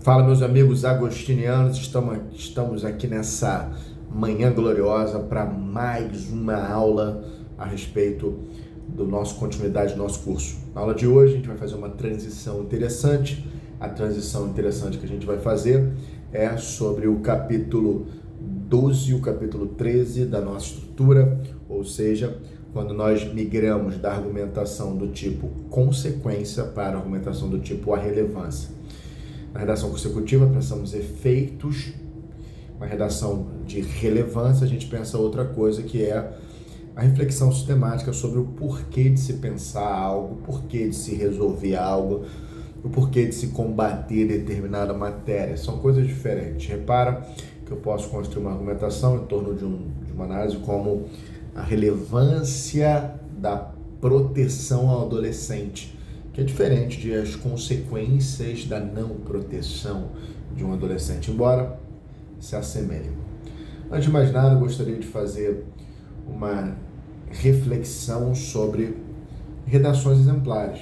Fala, meus amigos agostinianos, estamos aqui nessa manhã gloriosa para mais uma aula a respeito do nosso continuidade do nosso curso. Na aula de hoje a gente vai fazer uma transição interessante. A transição interessante que a gente vai fazer é sobre o capítulo 12 e o capítulo 13 da nossa estrutura, ou seja, quando nós migramos da argumentação do tipo consequência para a argumentação do tipo a relevância. Na redação consecutiva, pensamos efeitos. Na redação de relevância, a gente pensa outra coisa, que é a reflexão sistemática sobre o porquê de se pensar algo, o porquê de se resolver algo, o porquê de se combater determinada matéria. São coisas diferentes. Repara que eu posso construir uma argumentação em torno de uma análise como a relevância da proteção ao adolescente, que é diferente de as consequências da não proteção de um adolescente, embora se assemelhem. Antes de mais nada, eu gostaria de fazer uma reflexão sobre redações exemplares.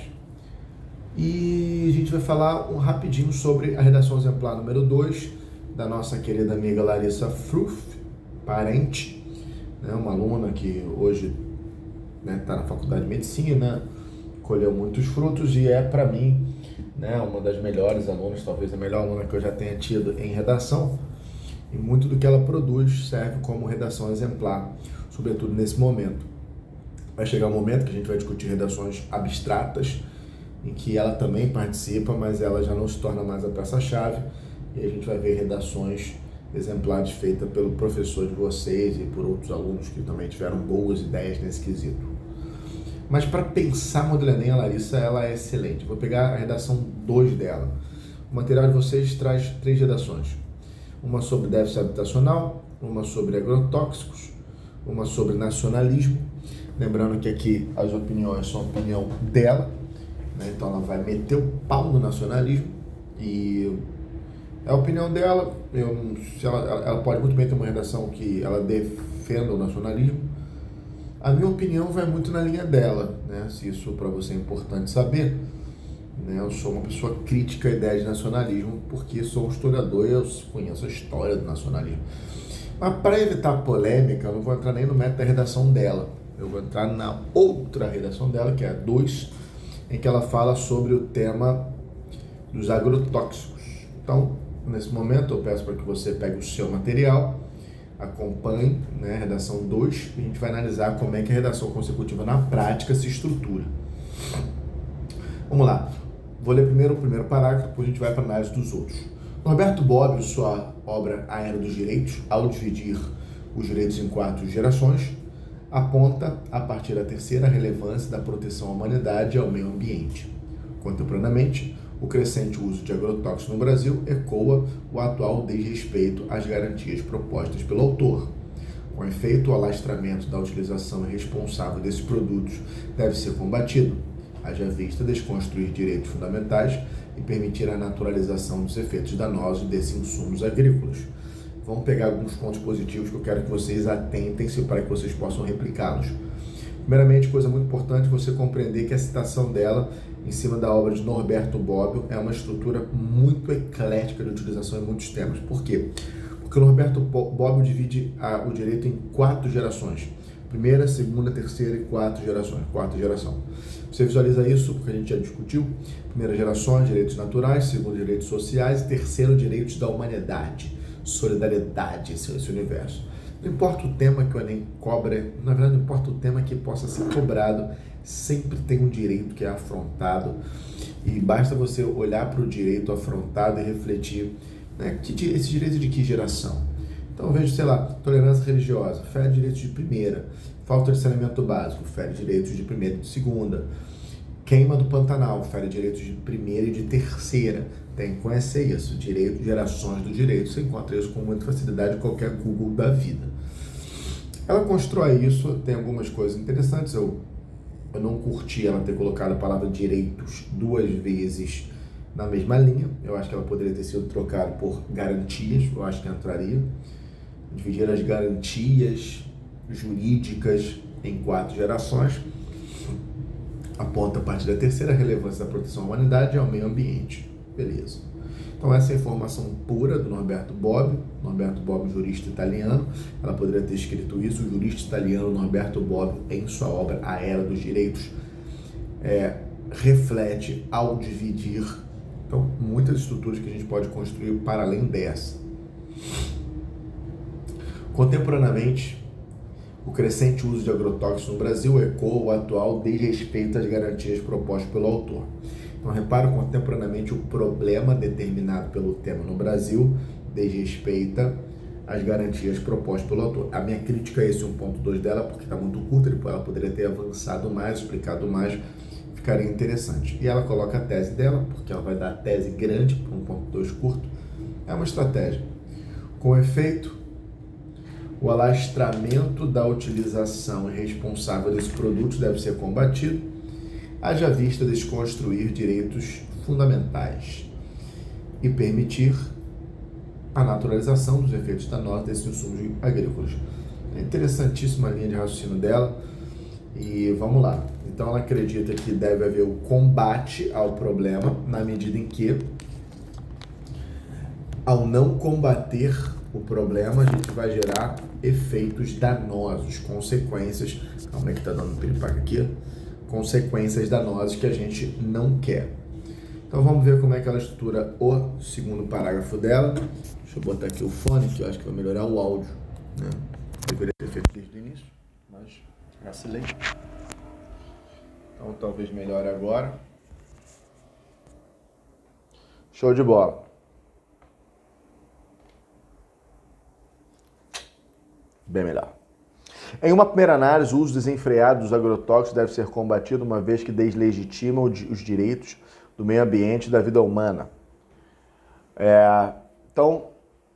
E a gente vai falar rapidinho sobre a redação exemplar número 2 da nossa querida amiga Larissa Fruff, parente, né, uma aluna que hoje está na faculdade de medicina, colheu muitos frutos e é, para mim, uma das melhores alunas, talvez a melhor aluna que eu já tenha tido em redação, e muito do que ela produz serve como redação exemplar, sobretudo nesse momento. Vai chegar um momento que a gente vai discutir redações abstratas, em que ela também participa, mas ela já não se torna mais a peça-chave, e a gente vai ver redações exemplares feitas pelo professor de vocês e por outros alunos que também tiveram boas ideias nesse quesito. Mas para pensar modelo Enem, a Larissa ela é excelente. Vou pegar a redação 2 dela. O material de vocês traz 3 redações. Uma sobre déficit habitacional, uma sobre agrotóxicos, uma sobre nacionalismo. Lembrando que aqui as opiniões são a opinião dela, né? Então ela vai meter o pau no nacionalismo e é a opinião dela. Ela pode muito bem ter uma redação que ela defenda o nacionalismo. A minha opinião vai muito na linha dela, né? Se isso para você é importante saber, né? Eu sou uma pessoa crítica à ideia de nacionalismo porque sou um historiador e eu conheço a história do nacionalismo. Mas para evitar polêmica, eu não vou entrar nem no método da redação dela. Eu vou entrar na outra redação dela, que é a 2, em que ela fala sobre o tema dos agrotóxicos. Então, nesse momento, eu peço para que você pegue o seu material, acompanhe, né, a redação 2, e a gente vai analisar como é que a redação consecutiva na prática se estrutura. Vamos lá. Vou ler primeiro o primeiro parágrafo, depois a gente vai para a análise dos outros. Norberto Bobbio, sua obra A Era dos Direitos, ao dividir os direitos em 4 gerações, aponta, a partir da terceira, a relevância da proteção à humanidade e ao meio ambiente. Contemporaneamente, o crescente uso de agrotóxicos no Brasil ecoa o atual desrespeito às garantias propostas pelo autor. Com efeito, o alastramento da utilização irresponsável desses produtos deve ser combatido, haja vista desconstruir direitos fundamentais e permitir a naturalização dos efeitos danosos desses insumos agrícolas. Vamos pegar alguns pontos positivos que eu quero que vocês atentem-se para que vocês possam replicá-los. Primeiramente, coisa muito importante, você compreender que a citação dela em cima da obra de Norberto Bobbio é uma estrutura muito eclética de utilização em muitos temas. Por quê? Porque o Norberto Bobbio divide o direito em 4 gerações. Primeira, segunda, terceira e 4 gerações. 4ª geração. Você visualiza isso porque a gente já discutiu. Primeira geração, direitos naturais. Segunda, direitos sociais. Terceiro, direitos da humanidade. Solidariedade, esse universo. Não importa o tema que o Enem cobra, na verdade não importa o tema que possa ser cobrado, sempre tem um direito que é afrontado e basta você olhar para o direito afrontado e refletir, né, esse direito de que geração? Então eu vejo, tolerância religiosa, fere direitos de primeira, falta de saneamento básico, fere direitos de primeira e de segunda, queima do Pantanal, fere direitos de primeira e de terceira. Tem que conhecer isso, direito, gerações do direito, você encontra isso com muita facilidade em qualquer Google da vida. Ela constrói isso, tem algumas coisas interessantes, eu não curti ela ter colocado a palavra direitos 2 vezes na mesma linha, eu acho que ela poderia ter sido trocada por garantias, eu acho que entraria, dividir as garantias jurídicas em 4 gerações, aponta a partir da terceira relevância da proteção à humanidade e ao meio ambiente. Beleza. Então essa é a informação pura do Norberto Bobbio, jurista italiano. Ela poderia ter escrito isso, o jurista italiano Norberto Bobbio, em sua obra A Era dos Direitos, reflete ao dividir, então, muitas estruturas que a gente pode construir para além dessa. Contemporaneamente, o crescente uso de agrotóxicos no Brasil ecoa o atual desrespeito às garantias propostas pelo autor. Então, repara, contemporaneamente, o problema determinado pelo tema no Brasil desrespeita as garantias propostas pelo autor. A minha crítica a esse 1.2 dela, porque está muito curta, ela poderia ter avançado mais, explicado mais, ficaria interessante. E ela coloca a tese dela, porque ela vai dar a tese grande para 1.2 curto. É uma estratégia. Com efeito, o alastramento da utilização irresponsável desses produtos deve ser combatido, haja vista desconstruir direitos fundamentais e permitir a naturalização dos efeitos danosos desses insumos agrícolas. É interessantíssima a linha de raciocínio dela e vamos lá. Então ela acredita que deve haver o combate ao problema na medida em que, ao não combater o problema, a gente vai gerar efeitos danosos, consequências. Calma aí que tá dando um piripaque aqui. Consequências danosas que a gente não quer. Então vamos ver como é que ela estrutura o segundo parágrafo dela. Deixa eu botar aqui o fone, que eu acho que vai melhorar o áudio, né? Deveria ter feito desde o início, mas vacilei. Então talvez melhore agora. Show de bola. Bem melhor. Em uma primeira análise, o uso desenfreado dos agrotóxicos deve ser combatido, uma vez que deslegitima os direitos do meio ambiente e da vida humana. Então,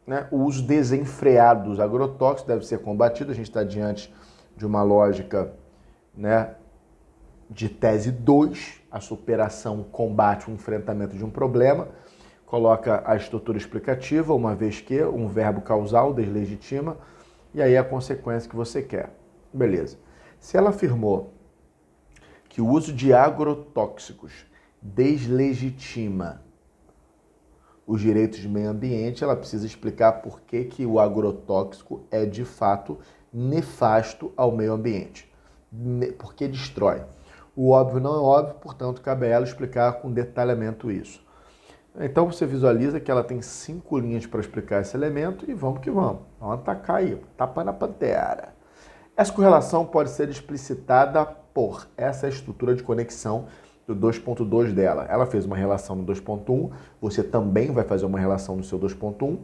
né, o uso desenfreado dos agrotóxicos deve ser combatido. A gente está diante de uma lógica, né, de tese 2, a superação, combate, o enfrentamento de um problema. Coloca a estrutura explicativa, uma vez que um verbo causal deslegitima, e aí a consequência que você quer. Beleza. Se ela afirmou que o uso de agrotóxicos deslegitima os direitos de meio ambiente, ela precisa explicar por que o agrotóxico é de fato nefasto ao meio ambiente. Porque destrói. O óbvio não é óbvio, portanto, cabe a ela explicar com detalhamento isso. Então você visualiza que ela tem 5 linhas para explicar esse elemento e vamos que vamos. Vamos atacar aí, tapa na pantera. Essa correlação pode ser explicitada por essa estrutura de conexão do 2.2 dela. Ela fez uma relação no 2.1, você também vai fazer uma relação no seu 2.1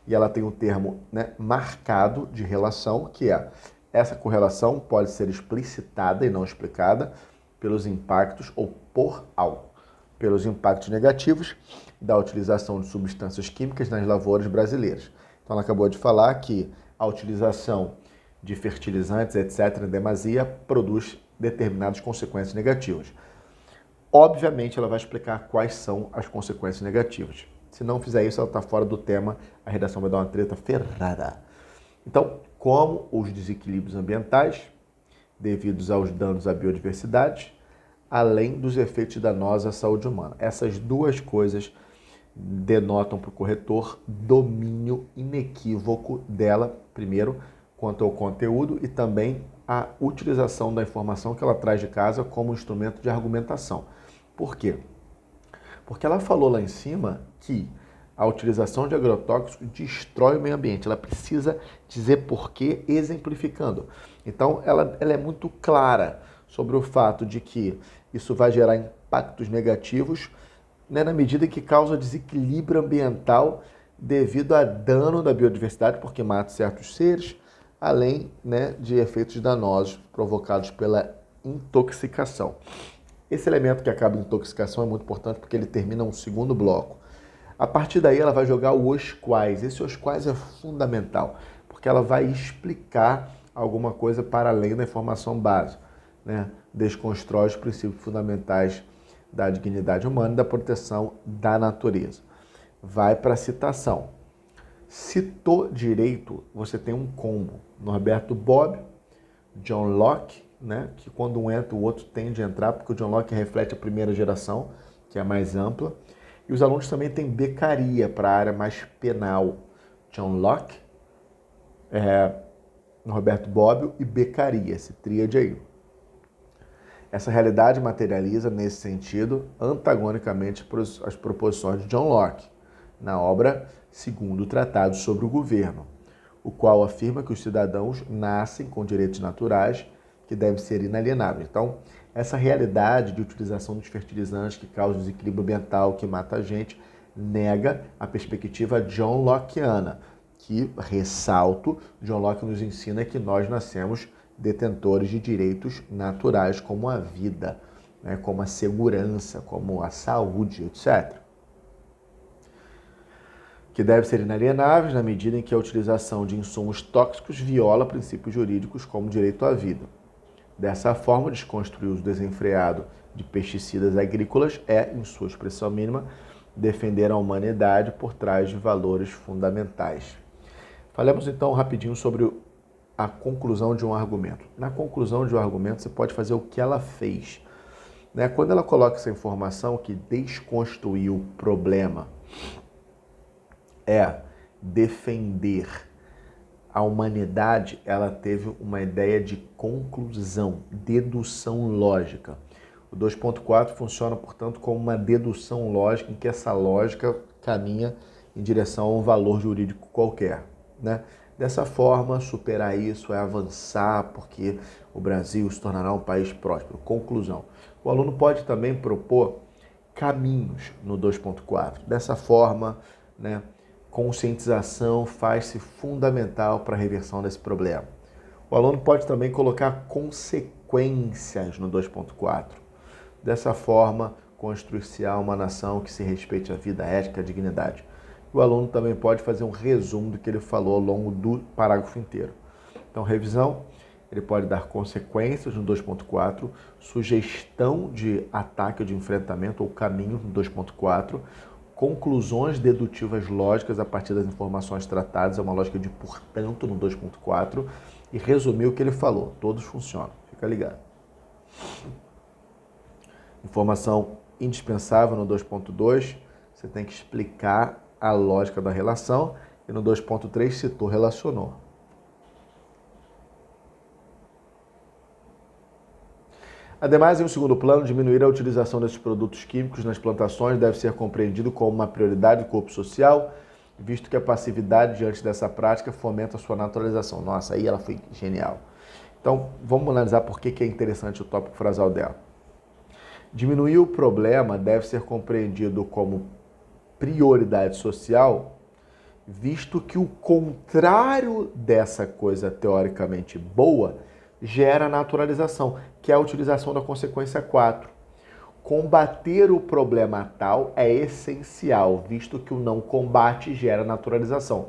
e ela tem um termo, né, marcado de relação, que é essa correlação pode ser explicitada e não explicada pelos impactos ou por algo. Pelos impactos negativos da utilização de substâncias químicas nas lavouras brasileiras. Então, ela acabou de falar que a utilização de fertilizantes, etc., em demasia, produz determinadas consequências negativas. Obviamente, ela vai explicar quais são as consequências negativas. Se não fizer isso, ela está fora do tema, a redação vai dar uma treta ferrada. Então, como os desequilíbrios ambientais, devidos aos danos à biodiversidade, além dos efeitos danosos à saúde humana. Essas duas coisas denotam para o corretor domínio inequívoco dela, primeiro, quanto ao conteúdo e também a utilização da informação que ela traz de casa como instrumento de argumentação. Por quê? Porque ela falou lá em cima que a utilização de agrotóxicos destrói o meio ambiente. Ela precisa dizer por quê, exemplificando. Então, ela é muito clara sobre o fato de que isso vai gerar impactos negativos, né, na medida que causa desequilíbrio ambiental devido a dano da biodiversidade, porque mata certos seres, além, né, de efeitos danosos provocados pela intoxicação. Esse elemento que acaba em intoxicação é muito importante porque ele termina um segundo bloco. A partir daí ela vai jogar o os quais. Esse os quais é fundamental, porque ela vai explicar alguma coisa para além da informação básica, né? Desconstrói os princípios fundamentais da dignidade humana e da proteção da natureza. Vai para a citação. Citou direito, você tem um combo. Norberto Bobbio, John Locke, né? Que quando um entra, o outro tende a entrar, porque o John Locke reflete a primeira geração, que é a mais ampla. E os alunos também têm becaria para a área mais penal. John Locke, Roberto Bobbio e becaria, esse tríade aí. Essa realidade materializa, nesse sentido, antagonicamente as proposições de John Locke, na obra Segundo Tratado sobre o Governo, o qual afirma que os cidadãos nascem com direitos naturais que devem ser inalienáveis. Então, essa realidade de utilização dos fertilizantes que causa desequilíbrio ambiental, que mata a gente, nega a perspectiva John Lockeana, que, ressalto, John Locke nos ensina que nós nascemos detentores de direitos naturais, como a vida, né, como a segurança, como a saúde, etc. Que devem ser inalienáveis na medida em que a utilização de insumos tóxicos viola princípios jurídicos como o direito à vida. Dessa forma, desconstruir o uso desenfreado de pesticidas agrícolas é, em sua expressão mínima, defender a humanidade por trás de valores fundamentais. Falemos então rapidinho sobre a conclusão de um argumento. Na conclusão de um argumento, você pode fazer o que ela fez. Quando ela coloca essa informação que desconstruiu o problema é defender a humanidade, ela teve uma ideia de conclusão, dedução lógica. O 2.4 funciona, portanto, como uma dedução lógica em que essa lógica caminha em direção a um valor jurídico qualquer, né? Dessa forma, superar isso é avançar, porque o Brasil se tornará um país próspero. Conclusão. O aluno pode também propor caminhos no 2.4. Dessa forma, né, conscientização faz-se fundamental para a reversão desse problema. O aluno pode também colocar consequências no 2.4. Dessa forma, construir-se-á uma nação que se respeite a vida, a ética, a dignidade. O aluno também pode fazer um resumo do que ele falou ao longo do parágrafo inteiro. Então, revisão, ele pode dar consequências no 2.4, sugestão de ataque ou de enfrentamento ou caminho no 2.4, conclusões dedutivas lógicas a partir das informações tratadas, é uma lógica de portanto no 2.4, e resumir o que ele falou. Todos funcionam, fica ligado. Informação indispensável no 2.2, você tem que explicar a lógica da relação, e no 2.3 citou, relacionou. Ademais, em um segundo plano, diminuir a utilização desses produtos químicos nas plantações deve ser compreendido como uma prioridade do corpo social, visto que a passividade diante dessa prática fomenta a sua naturalização. Nossa, aí ela foi genial. Então, vamos analisar por que é interessante o tópico frasal dela. Diminuir o problema deve ser compreendido como prioridade social, visto que o contrário dessa coisa teoricamente boa gera naturalização, que é a utilização da consequência 4. Combater o problema tal é essencial, visto que o não combate gera naturalização.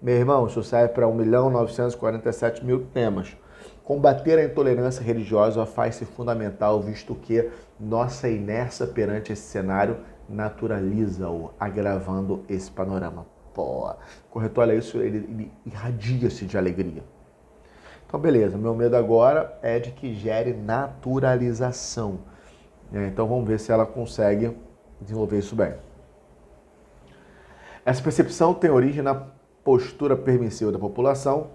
Meu irmão, isso serve para 1.947.000 temas. Combater a intolerância religiosa faz-se fundamental, visto que nossa inércia perante esse cenário naturaliza-o, agravando esse panorama. Pô, o corretor, olha isso, ele irradia-se de alegria. Então, beleza, meu medo agora é de que gere naturalização. Então, vamos ver se ela consegue desenvolver isso bem. Essa percepção tem origem na postura permissiva da população,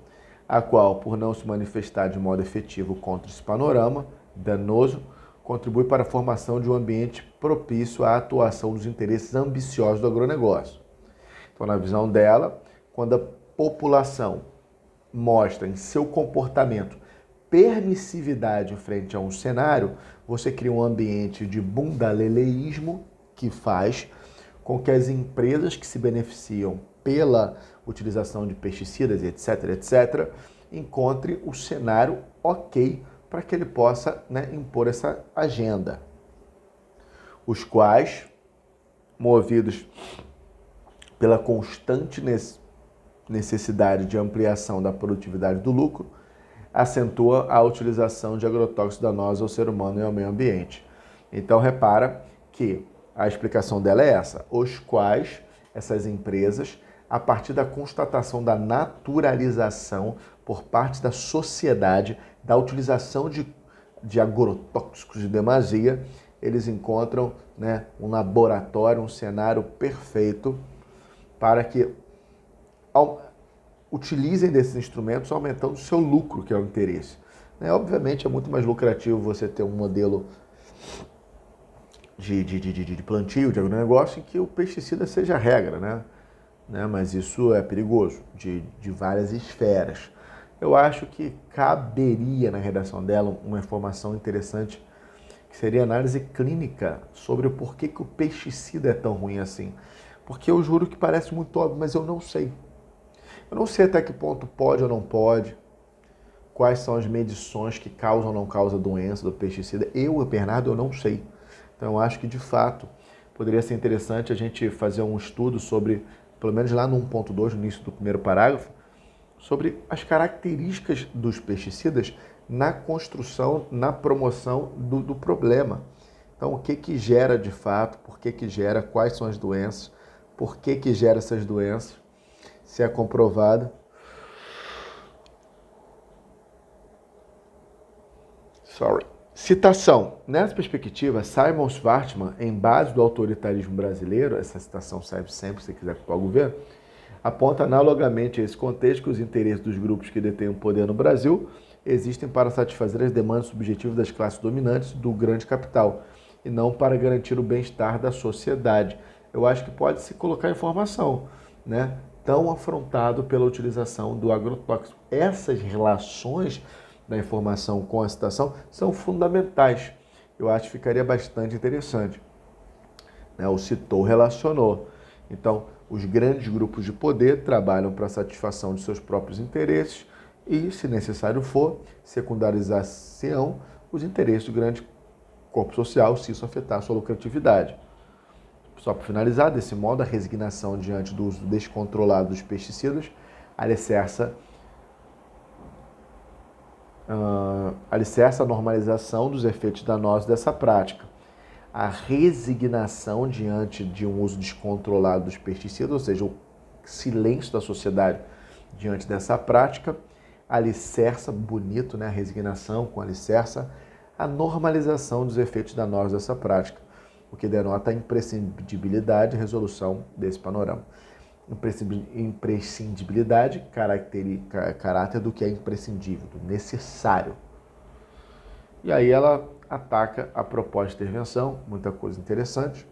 a qual, por não se manifestar de modo efetivo contra esse panorama danoso, contribui para a formação de um ambiente propício à atuação dos interesses ambiciosos do agronegócio. Então, na visão dela, quando a população mostra em seu comportamento permissividade frente a um cenário, você cria um ambiente de bundaleleísmo que faz com que as empresas que se beneficiam pela utilização de pesticidas, etc., encontre o cenário ok para que ele possa, impor essa agenda. Os quais, movidos pela constante necessidade de ampliação da produtividade do lucro, acentua a utilização de agrotóxicos danosos ao ser humano e ao meio ambiente. Então, repara que a explicação dela é essa, os quais essas empresas, a partir da constatação da naturalização por parte da sociedade, da utilização de agrotóxicos de demasia, eles encontram, né, um laboratório, um cenário perfeito para que utilizem desses instrumentos aumentando o seu lucro, que é o interesse. Né? Obviamente é muito mais lucrativo você ter um modelo de plantio, de agronegócio, em que o pesticida seja a regra, né? Mas isso é perigoso, de várias esferas. Eu acho que caberia na redação dela uma informação interessante, que seria análise clínica sobre o porquê que o pesticida é tão ruim assim. Porque eu juro que parece muito óbvio, mas eu não sei. Eu não sei até que ponto pode ou não pode, quais são as medições que causam ou não causam doença do pesticida. Bernardo, eu não sei. Então, eu acho que, de fato, poderia ser interessante a gente fazer um estudo sobre, pelo menos lá no 1.2, no início do primeiro parágrafo, sobre as características dos pesticidas na construção, na promoção do problema. Então, o que gera de fato, por que gera, quais são as doenças, por que gera essas doenças, se é comprovado. Citação. Nessa perspectiva, Simon Schwartzman, em base do autoritarismo brasileiro, essa citação serve sempre, se quiser culpar o governo, aponta analogamente a esse contexto que os interesses dos grupos que detêm o poder no Brasil existem para satisfazer as demandas subjetivas das classes dominantes do grande capital, e não para garantir o bem-estar da sociedade. Eu acho que pode se colocar informação, né? Tão afrontado pela utilização do agrotóxico. Essas relações da informação com a citação são fundamentais. Eu acho que ficaria bastante interessante. Né? O citou, relacionou. Então, os grandes grupos de poder trabalham para a satisfação de seus próprios interesses e, se necessário for, secundarizar-se-ão os interesses do grande corpo social se isso afetar a sua lucratividade. Só para finalizar, desse modo, a resignação diante do uso descontrolado dos pesticidas alicerça a normalização dos efeitos danosos dessa prática. A resignação diante de um uso descontrolado dos pesticidas, ou seja, o silêncio da sociedade diante dessa prática, alicerça, bonito, né? A resignação com alicerça, a normalização dos efeitos danosos dessa prática, o que denota a imprescindibilidade e resolução desse panorama. Imprescindibilidade, caráter do que é imprescindível, do necessário. E aí ela ataca a proposta de intervenção, muita coisa interessante.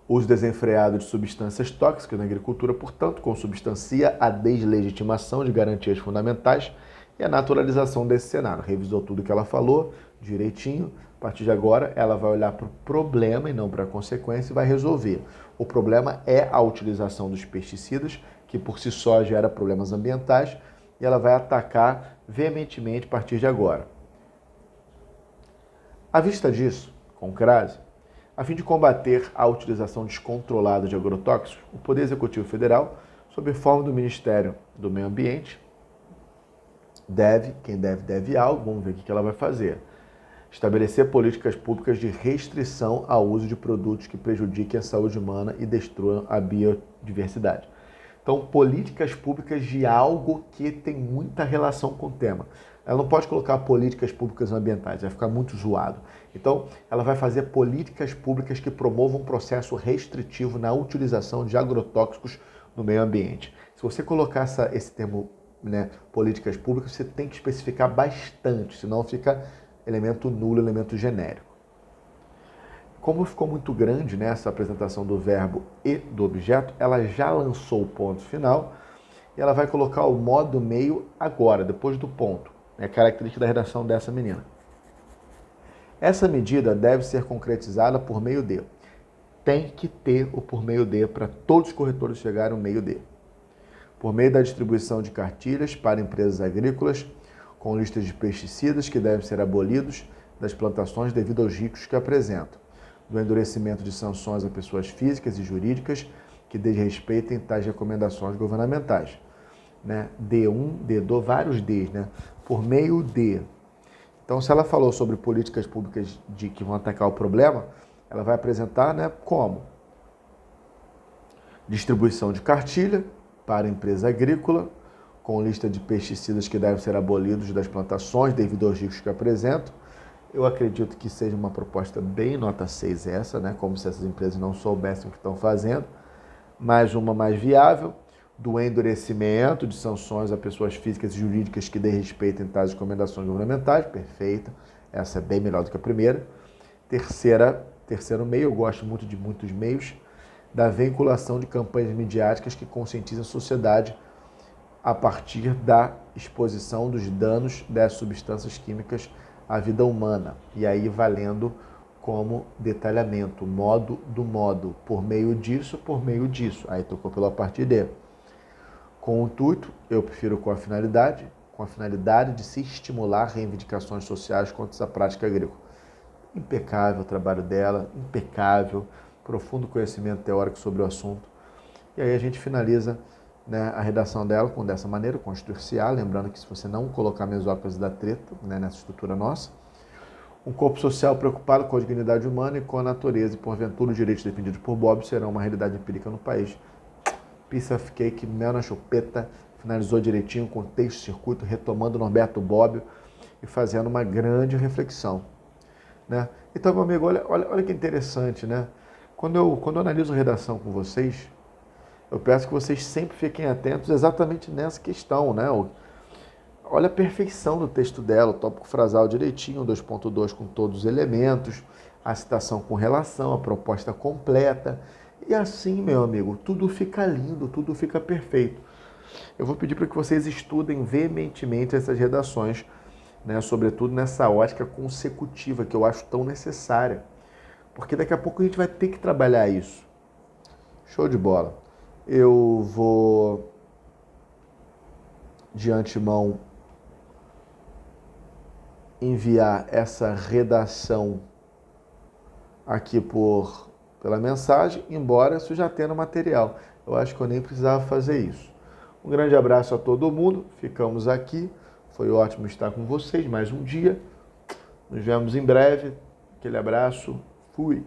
Uso desenfreado de substâncias tóxicas na agricultura, portanto, consubstancia a deslegitimação de garantias fundamentais e a naturalização desse cenário. Revisou tudo que ela falou direitinho. A partir de agora, ela vai olhar para o problema e não para a consequência e vai resolver. O problema é a utilização dos pesticidas, que por si só gera problemas ambientais, e ela vai atacar veementemente a partir de agora. À vista disso, com crase, a fim de combater a utilização descontrolada de agrotóxicos, o Poder Executivo Federal, sob forma do Ministério do Meio Ambiente, deve algo, vamos ver o que ela vai fazer. Estabelecer políticas públicas de restrição ao uso de produtos que prejudiquem a saúde humana e destruam a biodiversidade. Então, políticas públicas de algo que tem muita relação com o tema. Ela não pode colocar políticas públicas ambientais, vai ficar muito zoado. Então, ela vai fazer políticas públicas que promovam um processo restritivo na utilização de agrotóxicos no meio ambiente. Se você colocar esse termo, né, políticas públicas, você tem que especificar bastante, senão fica elemento nulo, elemento genérico. Como ficou muito grande nessa apresentação do verbo e do objeto, ela já lançou o ponto final e ela vai colocar o modo meio agora, depois do ponto. É característica da redação dessa menina. Essa medida deve ser concretizada por meio de. Tem que ter o por meio de para todos os corretores chegarem ao meio de. Por meio da distribuição de cartilhas para empresas agrícolas, com listas de pesticidas que devem ser abolidos das plantações devido aos riscos que apresentam, do endurecimento de sanções a pessoas físicas e jurídicas que desrespeitem tais recomendações governamentais. Né? D2, vários Ds, né? Por meio de. Então, se ela falou sobre políticas públicas que vão atacar o problema, ela vai apresentar, né, como distribuição de cartilha para a empresa agrícola, com lista de pesticidas que devem ser abolidos das plantações devido aos riscos que apresentam, Eu acredito que seja uma proposta bem nota 6 essa, né? Como se essas empresas não soubessem o que estão fazendo. Mais uma mais viável, do endurecimento de sanções a pessoas físicas e jurídicas que desrespeitem tais recomendações governamentais. Perfeita. Essa é bem melhor do que a primeira. Terceiro meio, eu gosto muito de muitos meios, da vinculação de campanhas midiáticas que conscientizem a sociedade a partir da exposição dos danos das substâncias químicas à vida humana. E aí valendo como detalhamento, modo do modo, por meio disso, por meio disso. Aí tocou pela parte D. Com o intuito, eu prefiro com a finalidade de se estimular reivindicações sociais contra essa prática agrícola. Impecável o trabalho dela, impecável, profundo conhecimento teórico sobre o assunto. E aí a gente finaliza, né, a redação dela dessa maneira, constitucional, lembrando que se você não colocar mesóclise da treta, né, nessa estrutura nossa, um corpo social preocupado com a dignidade humana e com a natureza, e porventura os direitos defendidos por Bob serão uma realidade empírica no país. Piece of cake, mel na chupeta, finalizou direitinho com o texto circuito, retomando Norberto Bobbio e fazendo uma grande reflexão, né? Então, meu amigo, olha que interessante, né? Quando eu analiso a redação com vocês, eu peço que vocês sempre fiquem atentos exatamente nessa questão, né? Olha a perfeição do texto dela, o tópico frasal direitinho, 2.2 com todos os elementos, a citação com relação, a proposta completa. E assim, meu amigo, tudo fica lindo, tudo fica perfeito. Eu vou pedir para que vocês estudem veementemente essas redações, né? Sobretudo nessa ótica consecutiva que eu acho tão necessária. Porque daqui a pouco a gente vai ter que trabalhar isso. Show de bola. Eu vou, de antemão, enviar essa redação aqui pela mensagem, embora isso já tenha no material. Eu acho que eu nem precisava fazer isso. Um grande abraço a todo mundo. Ficamos aqui. Foi ótimo estar com vocês mais um dia. Nos vemos em breve. Aquele abraço. Fui.